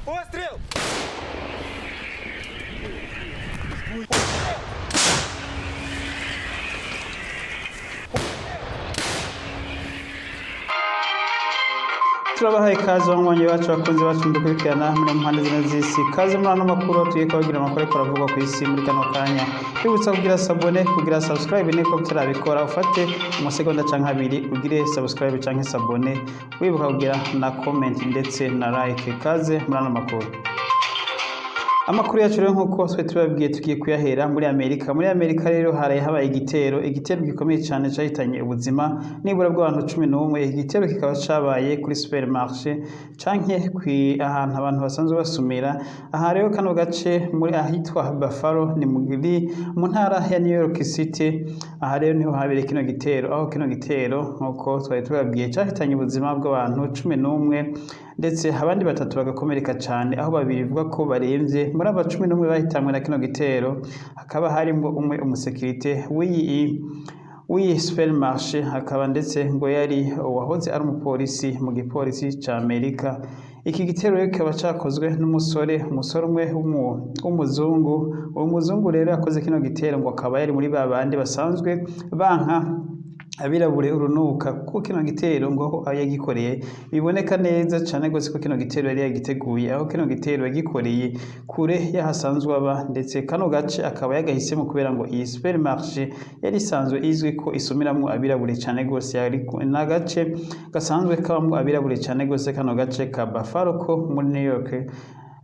Постріл! turabahaye ikaze abanywanyi bacu bakunze bacu dukurikirana muri mpande zine z'isi kaze muri ano makuru tugiye kubabwira amakuru ariko aravugwa ku isi muri kano kanya twibutsa kugira sabone kugira subscribe niko turabikora ufate umusegonda canke abiri ugire subscribe canke sabone wibuka kugira na comment ndetse na like kaze muri ano makuru. Amakuru yacu rero nkuko twe tubabwiye tugiye kuyahera muri Amerika rero haraye habaye igitero gikomeye cyane cyahitanye ubuzima nibura bw'abantu 11 igitero kikaba cabaye kuri supermarché canke ahantu abantu basanzwe basumira aha rero kano gace muri ahitwa Buffalo ni mu ntara ya New York City aha rero niho habereye kino gitero aho kino gitero nkuko twari tubabwiye cyahitanye ubuzima bw'abantu 11 ndetse abandi batatu bagakomereka cyane aho babiri bivuga ko baremvye muri aba 11 bahitamwe na kino gitero hakaba harimo umwe umusekirite w'iyi supermarché hakaba ndetse ngo yari wahoze ari umupolisi mu gipolisi ca Amerika. Iki gitero rero kikaba cakozwe n'umusore umwe w'umuzungu uwo muzungu rero yakoze kino gitero ngo akaba yari muri babandi basanzwe banka abirabure urunuka kuko kino gitero ngo yagikoreye biboneka neza cyane gose ko kino gitero yari yagiteguye aho kino gitero yagikoreye kure yahasanzwe aba ndetse kano gace akaba yagahisemo kubera ngo iyi supermarché yari isanzwe izwi ko isumiramwo abirabure cyane gose yari na gace gasanzwe kabamwo abirabure cyane gose kano gace ka Buffalo ko muri New York.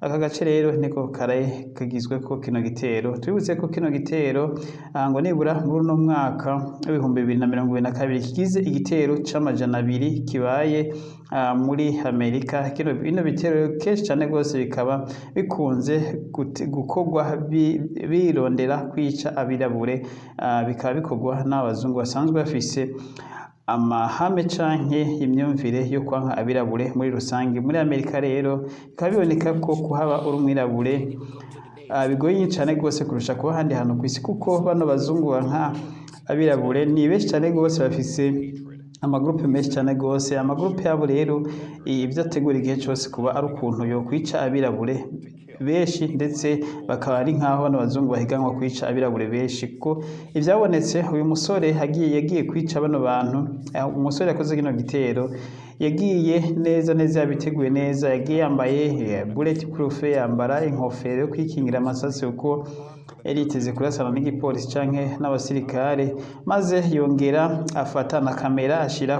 Aka gace rero niko karaye kagizwe ko kino gitero twibutse ko kino gitero ngo nibura muri no mwaka w'ibihumbi 2022 kigize igitero c'amajana 200 kibaye muri Amerika. Bino bitero kenshi cyane gose bikaba bikunze gukorwa birondera kwica abirabure bikaba bikorwa n'abazungu basanzwe bafise amahame canke imyumvire yo kwanka abirabure muri rusange muri Amerika. Rero bikaba biboneka ko kuhaba urumwirabure bigoye cyane gose kurusha kuba handi hantu kwisi kuko bano bazungu nka abirabure ni benshi cyane gose bafise amagroupe menshi cyane gose amagroupe yabo rero ibyo ategura igihe cyose kuba ari ukuntu yo kwica abirabure benshi ndetse bakaba ari nkaho bano bazungu bahiganwa kwica abirabure benshi ko ivyabonetse uyu musore yagiye kwica bano bantu. Umusore yakoze kino gitero yagiye neza yabiteguye neza yagiye yambaye bulletproof yambara inkofero yo kwikingira amasasi uko yariteze kurasana n'igipolisi canke n'abasirikare maze yongera afata na kamera ashira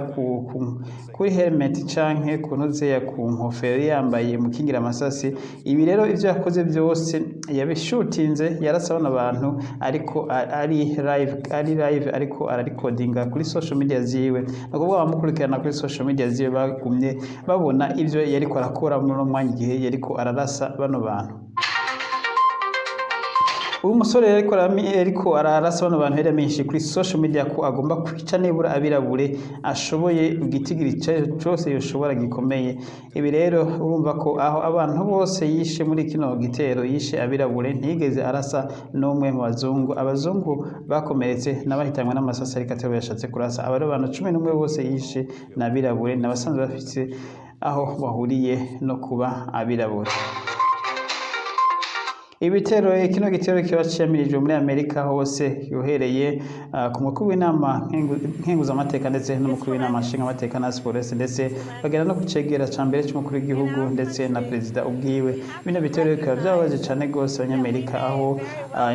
kuri helmet canke kuntuze ya ku nkofero yambaye mukingira amasasi. Ibi rero ivyo yakoze byose yabishutinze yarasabana abantu ariko ari live ariko ararecordinga kuri social media ziwe nakubwo bamukurikirana kuri social media ziwe bagumye babona ivyo yariko arakora muri mwanya igihe yariko ararasa bano bantu. Uyu musore ariko ararasa bano bantu yaramenyesheje kuri social media ko agomba kwica nibura abirabure ashoboye igitigiri cyose yoshobora gikomeye. Ibi rero urumva ko aho abantu bose yishe muri kino gitero yishe abirabure ntigeze arasa n'umwe mu abazungu bakomeretse n'abahitanwe n'amasasi ariko atero yashatse kurasa abari abantu 11 bose yishe n'abirabure n'abasanzwe bafite aho bahuriye no kuba abirabure. Ibitero kino gitero kiba cyamirijwe muri Amerika hose yohereye ku mukuru w'inama nkenguzamateka ndetse n'umukuru w'inama nshingamateka na sports ndetse bagera no kucegera cambere cy'umukuru w'igihugu ndetse na perezida ubwiwe. Bino bitero bikaba byabaje cyane gose abanyamerika aho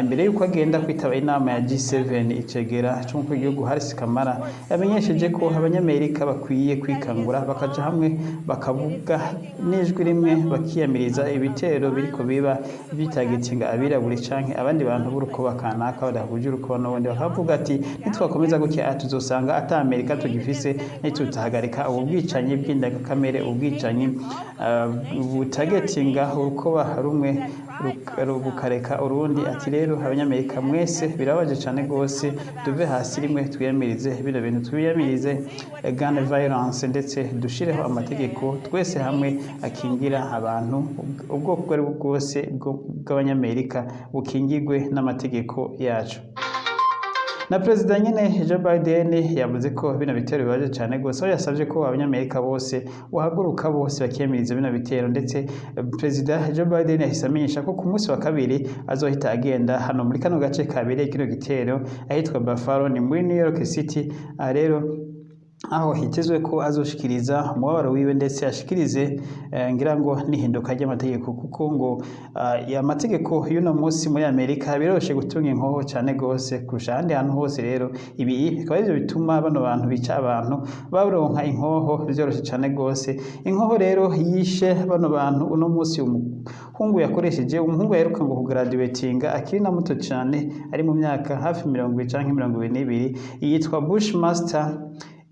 imbere y'uko agenda kwitaba inama ya G7 icegera cy'umukuru w'igihugu Harris Kamara yamenyesheje ko abanyamerika bakwiye kwikangura bakaja hamwe bakavuga n'ijwi rimwe bakiyamiriza ibitero biriko biba bitagitinga abirabure canke abandi bantu b'urukoba kanaka badahuje urukoba n'ubundi bakavuga ati nitwakomeza gutya tuzosanga ata Amerika tugifise nitutahagarika ubwicanyi bw'indangakamere ubwicanyi butagetinga urukoba rumwe bukareka urundi. Ati rero abanyamerika mwese birabaje cyane gose tuve hasi rimwe twiyamirize bino bintu twiyamirize gun violence ndetse dushireho amategeko twese hamwe akingira abantu ubwoko bwari bwose bw'abanyamerika bukingirwe n'amategeko yacu. na perezida nyene Joe Biden yavuze ko bino bitero bibaje cyane gose aho yasavye ko abanyamerika bose uhaguruka bose bakiyamiriza bino bitero ndetse perezida Joe Biden yahise amenyesha ko ku munsi wa kabiri azohita agenda hano muri kano gace kabereye kino gitero ahitwa Buffalo ni muri New York City. Rero aho hitezwe ko azoshikiriza umubabaro wiwe ndetse ashikirize ngira ngo nihinduka ry'amategeko kuko ngo amategeko y'uno munsi muri Amerika biroshe gutunga inkoho cyane gose kurusha ahandi hantu hose. Rero ibi bikaba ivyo bituma bano bantu bica abantu baronka inkoho vyoroshe cyane gose. Inkoho rero yishe bano bantu uno munsi umuhungu yakoresheje, umuhungu yaheruka ngo kugraduatinga akiri na muto cyane ari mu myaka hafi 20 canke 22 yitwa Bushmaster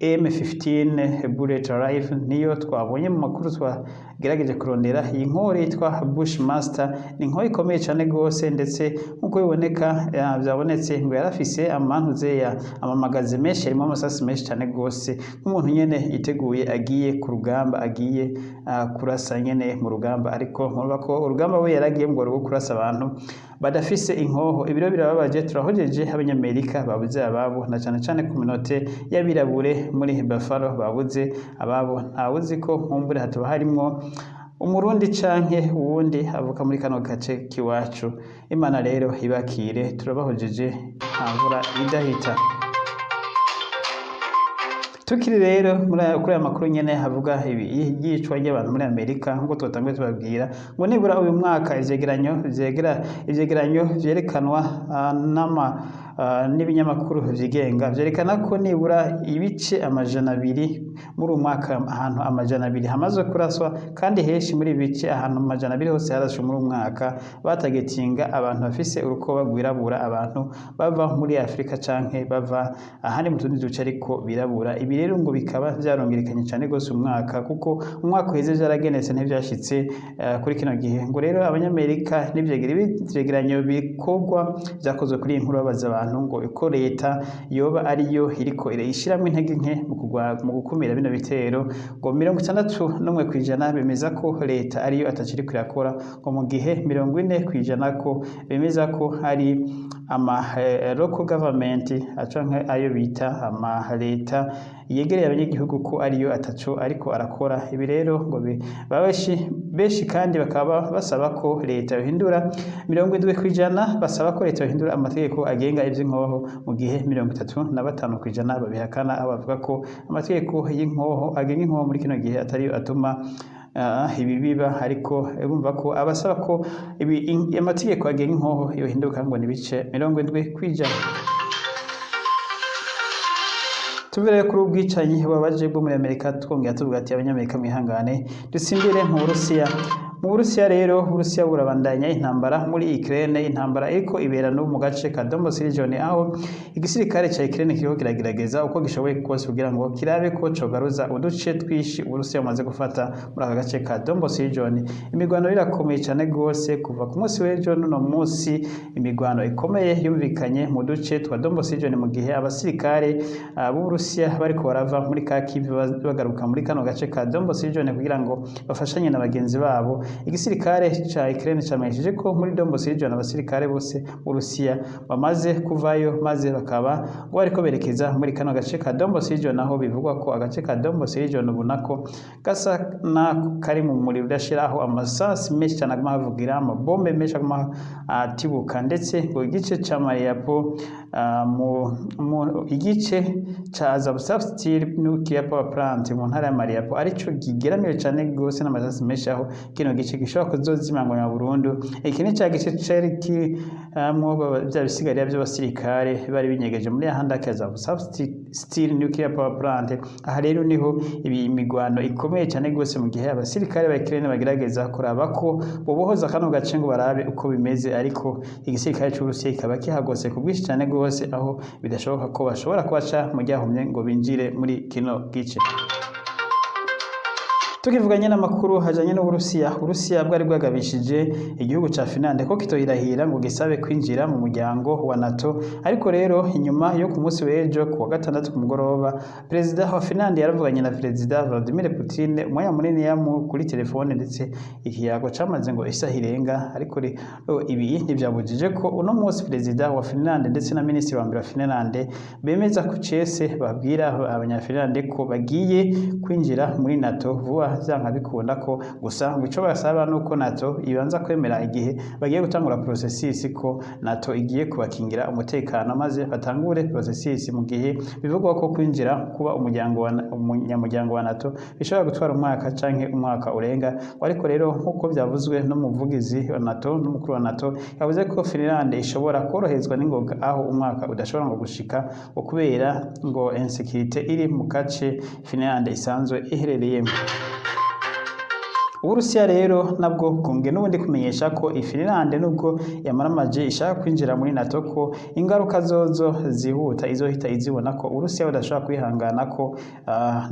M15 bullet rifle niyo twabonye mu makuru twagerageje kurondera. Iyi nkore yitwa Bushmaster ni inkore ikomeye cyane gose ndetse nkuko biboneka byabonetse ngo yarafise amantuze ya amamagaze menshi arimo amasasi menshi cyane gose nk'umuntu nyene yiteguye agiye ku rugamba, agiye kurasa nyene mu rugamba. Ariko murumva ko urugamba we yaragiye ngo rwo kurasa abantu badafise inkoho. Ibiro birababaje, turahojeje abanyamerika babuze ababo na cyane cyane ku minote y'abirabure muri Buffalo babuze ababo. Ntawuzi ko nkumbure hatuba harimwo umurundi canke uwundi avuka muri kano gace kiwacu. Imana rero ibakire, turabahojeje ntamvura idahita. Tukiri rero kuri aya makuru nyene havuga yicwa ry'abantu muri Amerika ngo twatangiye tubabwira ngo nibura uyu mwaka ivyegeranyo vyerekanwa n'ibinyamakuru vyigenga vyerekana ko nibura ibice 200 muri umwaka ahantu 200 hamaze kuraswa, kandi henshi muri bice ahantu 200 hose harashwe muri umwaka batagetinga abantu bafise urukoba rwirabura, abantu bava muri Afrika canke bava ahandi mu tundi duce ariko birabura. Ibi rero ngo bikaba vyarongerekanye cyane gose umwaka kuko umwaka uheze vyaragenetse ntivyashitse kuri kino gihe. Ngo rero abanyamerika n'ivyegeranyo bikorwa vyakozwe kuri inkuru babaza abantu ngo uko leta yoba ariyo iriko irayishiramwe intege nke mu gukumira bino bitero. Ngo 61% bemeza ko leta ariyo atakiri kwirakora, ngo mu gihe 40% ko bemeza ko hari local government acanke ayo bita leta yegereye abanyagihugu ko ariyo ataco ariko arakora. Ibi rero ngo benshi kandi bakaba basaba ko leta yohindura 70% basaba ko leta yohindura amategeko agenga ivy'inkoho, mu gihe 35% babihakana aho bavuga ko amategeko y'inkoho agenga inkoho muri kino gihe atariyo atuma ibi biba. Ariko bumva ko abasaba ko amategeko agenga inkoho yohinduka ngo ni bice 70%. Tuvere kuri ubwicanyi babaje bwo muri Amerika twongera tuvuga ati abanyamerika mwihangane dusimbire mu Burusiya. Mu Burusiya rero Uburusiya burabandanya intambara muri Ukraine, intambara iriko ibera no mu gace ka Donbas region aho igisirikare ca Ukraine kiriko kiragerageza uko gishoboye kose kugira ngo kirabe ko cogaruza uduce twishi Uburusiya bumaze gufata muri aka gace ka Donbas region. Imigwano irakomeye cyane gose kuva ku munsi w'ejo no munsi, imigwano ikomeye yumvikanye mu duce twa Donbas region mu gihe abasirikare b'Uburusiya bariko barava muri Kharkiv bagaruka muri kano gace ka Donbas region kugira ngo bafashanye na bagenzi babo. Igisirikare ca Ukraine camenyesheje ko muri Donbas region abasirikare bose b'Urusiya bamaze kuvayo, maze bakaba ngo bariko berekeza muri kano gace ka Donbas region, aho bivugwa ko agace ka Donbas region ubunako gasa na kari mu muriro udashiraho, amasasi menshi cyane aguma havugira, amabombe menshi aguma atibuka, ndetse ngo igice ca Mariupol mu igice ca Azovstal nuclear power plant mu ntara ya Mariupol arico kigeramiwe cyane gose n'amasasi menshi, aho kino gice gishobora kuzozimangwa burundu. Iki ni cya gice cari mu bya bisigarira by'abasirikare bari binyegeje muri ahandi akaza Azovstal nuclear power plant. Aha rero niho ibi migwano ikomeye cyane gose mu gihe abasirikare ba Ukraine bagerageza kuraba ko bobohoza kano gace ngo barabe uko bimeze, ariko igisirikare cy'Urusiya kikaba kihagose ku bwinshi cyane gose, aho bidashoboka ko bashobora kubaca mu ryahumye ngo binjire muri kino gice. Tukivuganye n'amakuru hajanye Uburusiya bwari bwagabishije igihugu ca Finland ko kitoyirahira ngo gisabe kwinjira mu muryango wa NATO, ariko rero inyuma yo ku munsi w'ejo ku wa gatandatu ku mugoroba perezida wa Finland yaravuganye na perezida Vladimir Putin umwanya munini kuri telefone, ndetse ikiyago camaze ngo isaha irenga, ariko ibi ntivyabujije ko uno munsi perezida wa Finland ndetse na minisitiri wa mbere wa Finland bemeza ku cese babwira abanyafinland ko bagiye kwinjira muri NATO vuba vyanka bikunda ko, gusa ngo ico basaba nuko NATO ibanza kwemera igihe bagiye gutangura processus ko NATO igiye kubakingira umutekano maze batangure processus, mu gihe bivugwa ko kwinjira kuba umunyamuryango wa NATO bishobora gutwara umwaka canke umwaka urenga, ariko rero nkuko vyavuzwe n'umuvugizi wa NATO n'umukuru wa NATO yavuze ko Finland ishobora koroherezwa n'ingoga aho umwaka udashobora ngo gushika ngo kubera ngo insécurité iri mu gace Finland isanzwe iherereyemo. Uburusiya rero nabwo bwongeye n'ubundi kumenyesha ko Finland nubwo yamaramaje ishaka kwinjira muri NATO ko ingaruka zozo zihuta izohita izibona ko Uburusiya budashobora kwihangana ko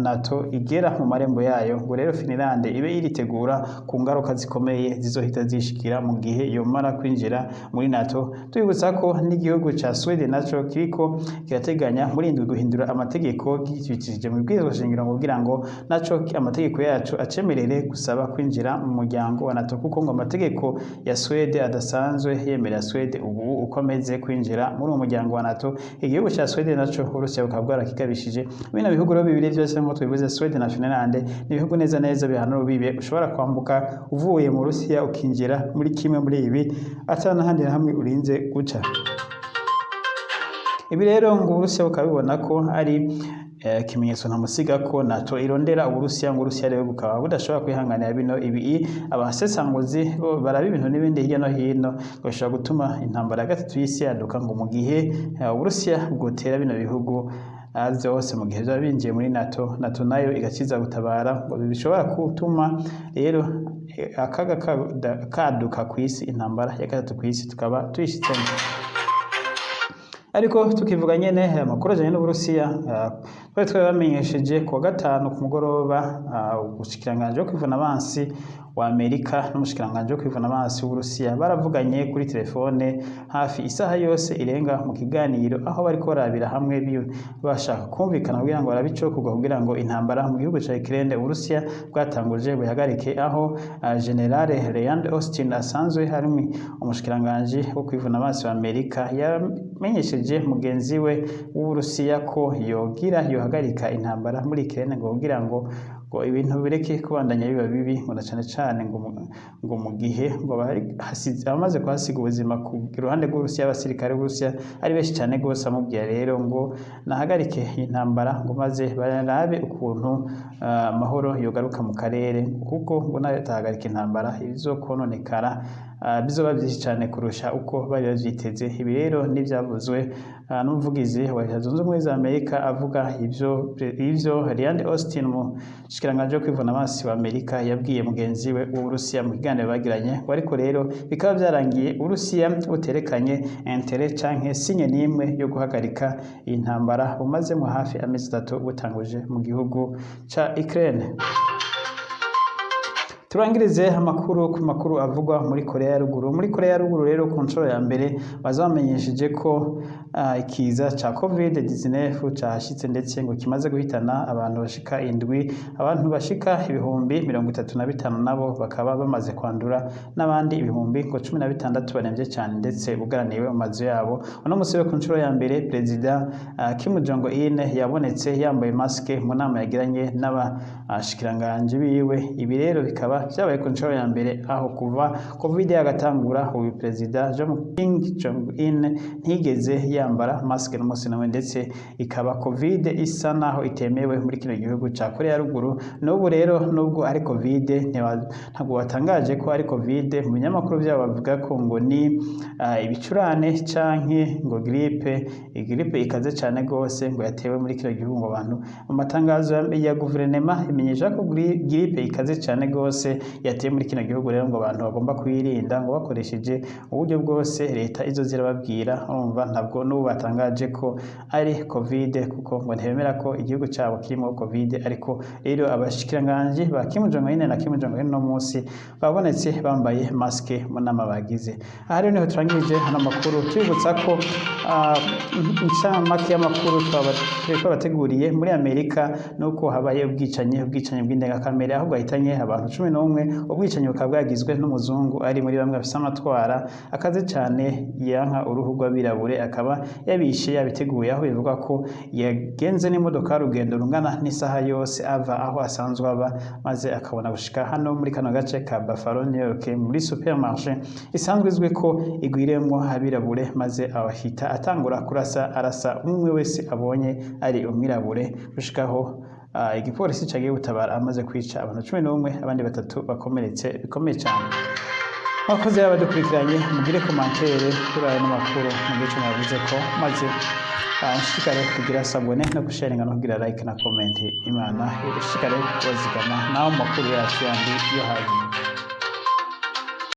NATO igera mu marembo yayo, ngo rero Finland ibe iritegura ku ngaruka zikomeye zizohita zishikira mu gihe yomara kwinjira muri NATO. Twibutsa ko n'igihugu ca Sweden naco kiriko kirateganya muri indwi guhindura amategeko gicishije mu bwirizwa shingiro kugira ngo naco amategeko yacu acemerere gusaba kwinjira mu muryango wa NATO, kuko ngo amategeko ya Sweden adasanzwe yemerera Sweden ubu ukomeze kwinjira muri uwo muryango wa NATO. Igihugu ca Sweden naco Urusiya bukaba bwarakigabishije. Bino bihugu rero bibiri vyose nko twibuze Sweden na Finland ni ibihugu neza neza bihana urubibe, ushobora kwambuka uvuye mu Rusiya ukinjira muri kimwe muri ibi atana handi na hamwe urinze guca. Ibi rero ngo Urusiya bukabibona ko ari kimenyetso ntamusiga ko NATO irondera Uburusiya, ngo Urusiya rero bukaba budashobora kwihanganira bino ibi. Abasesanguzi baraba ibintu n'ibindi hirya no hino bashobora gutuma intambara ya gatatu y'isi yaduka, ngo mu gihe Uburusiya bwotera bino bihugu vyose mu gihe vyaba binjiye muri NATO nayo igakiza gutabara, ngo bishobora gutuma rero akaga kaduka kw'isi, intambara ya gatatu kw'isi tukaba tuyishitsemo. Ariko tukivuga nyene amakuru ajanye n'Uburusiya twari bamenyesheje ku wa gatanu ku mugoroba ubushikiranganje bwo kwivuna abansi wa Amerika n'umushikiranganje wo kwivuna abansi w'Uburusiya baravuganye kuri telefone hafi isaha yose irenga mu kiganiro, aho bariko barabira hamwe bashaka kumvikana kugira ngo barabicokorwa kugira ngo intambara mu gihugu ca Ukraine Uburusiya bwatanguje buhagarike, aho General Lloyd Austin asanzwe harimo umushikiranganje wo kwivuna abansi wa Amerika yamenyesheje mugenzi we w'Uburusiya ko yohagarika intambara muri Ukraine ngo kugira ngo ibintu bireke kubandanya biba bibi, ngo na cane cane ngo mu gihe ngo abamaze kuhasiga ubuzima ku ruhande rw'Uburusiya, abasirikare b'Uburusiya ari benshi cane gose, amubwira rero ngo nahagarike intambara ngo maze barabe ukuntu amahoro yogaruka mu karere, kuko ngo natahagarika intambara ibizokononekara bizoba byinshi cyane kurusha uko bari bavyiteze. Ibi rero n'ivyavuzwe n'umuvugizi wa Leta Zunze Ubumwe za Amerika avuga ivyo Lloyd Austin umushikiranganje wo kwivuna abansi wa Amerika yabwiye mugenzi we w'Uburusiya mu kiganiro bagiranye, ariko rero bikaba vyarangiye Uburusiya buterekanye intérêt canke sinye n'imwe yo guhagarika iyi ntambara bumaze mu hafi amezi 3 butanguje mu gihugu ca Ukraine. Turangirize amakuru ku makuru avugwa muri Korea ya Ruguru. Muri Korea ya Ruguru rero ku nshuro ya mbere bazamenyesheje ko ikiza ca COVID-19 cashitse, ndetse ngo kimaze guhitana abantu bashika 7, abantu bashika 35,000 nabo bakaba bamaze kwandura, n'abandi 16,000 baremvye cyane ndetse bugaraniwe mu mazu yabo. Uno musi ku nshuro ya mbere Perezida Kim Jong-un yabonetse yambaye maske mu nama yagiranye n'abashikiranganje biwe. Ibi rero bikaba vyabaye ku nshuro ya mbere aho kuva COVID yagatangura uyu Perezida Kim Jong-un ntigeze yambara maske n'umunsi n'umwe, ndetse ikaba COVID isa naho itemewe muri kino gihugu ca Korea ya Ruguru. N'ubu rero nubwo ari COVID ntabwo batangaje ko ari COVID, mu binyamakuru vyabo bavuga ko ngo ni ibicurane canke ngo grippe ikaze cane gose ngo yatewe muri kino gihugu. Ngo abantu mu matangazo ya guverinema imenyesha ko grippe ikaze cane gose yose yateye muri kino gihugu rero ngo abantu bagomba kwirinda ngo bakoresheje uburyo bwose leta izo zirababwira urumva ntabwo n'ubu batangaje ko ari covid kuko ngo ntibemera ko igihugu cyabo kirimo covid ariko rero abashikiranganje ba Kim Jong Un na Kim Jong Un no munsi babonetse bambaye maske mu nama bagize. Aha rero niho turangije hano makuru twibutsa ko inshamake y'amakuru twabateguriye muri Amerika nuko habaye ubwicanyi bw'indengakamere aho bwahitanye abantu 11 ubwicanyi bukaba bwagizwe n'umuzungu ari muri bamwe bafise amatwara akaze cyane yanka uruhu rw'abirabure akaba yabishe yabiteguye aho bivuga ko yagenze n'imodoka rugendo rungana n'isaha yose ava aho asanzwe aba maze akabona gushika hano muri kano gace ka Buffalo New York muri supermarché isanzwe izwe ko igwiremwo abirabure maze abahita atangura kurasa arasa umwe wese abonye ari umwirabure gushikaho igipolisi cagiye gutabara amaze kwica abantu 11 abandi batatu bakomeretse bikomeye cyane. Abakozi badukurikiranye mugire commentaire kuri aya makuru mu gice navuze ko maze nshikare kugira sabone no gusharinga no kugira like na comment Imana ishikare kubazigama naho makuru yacu yandi yo haje.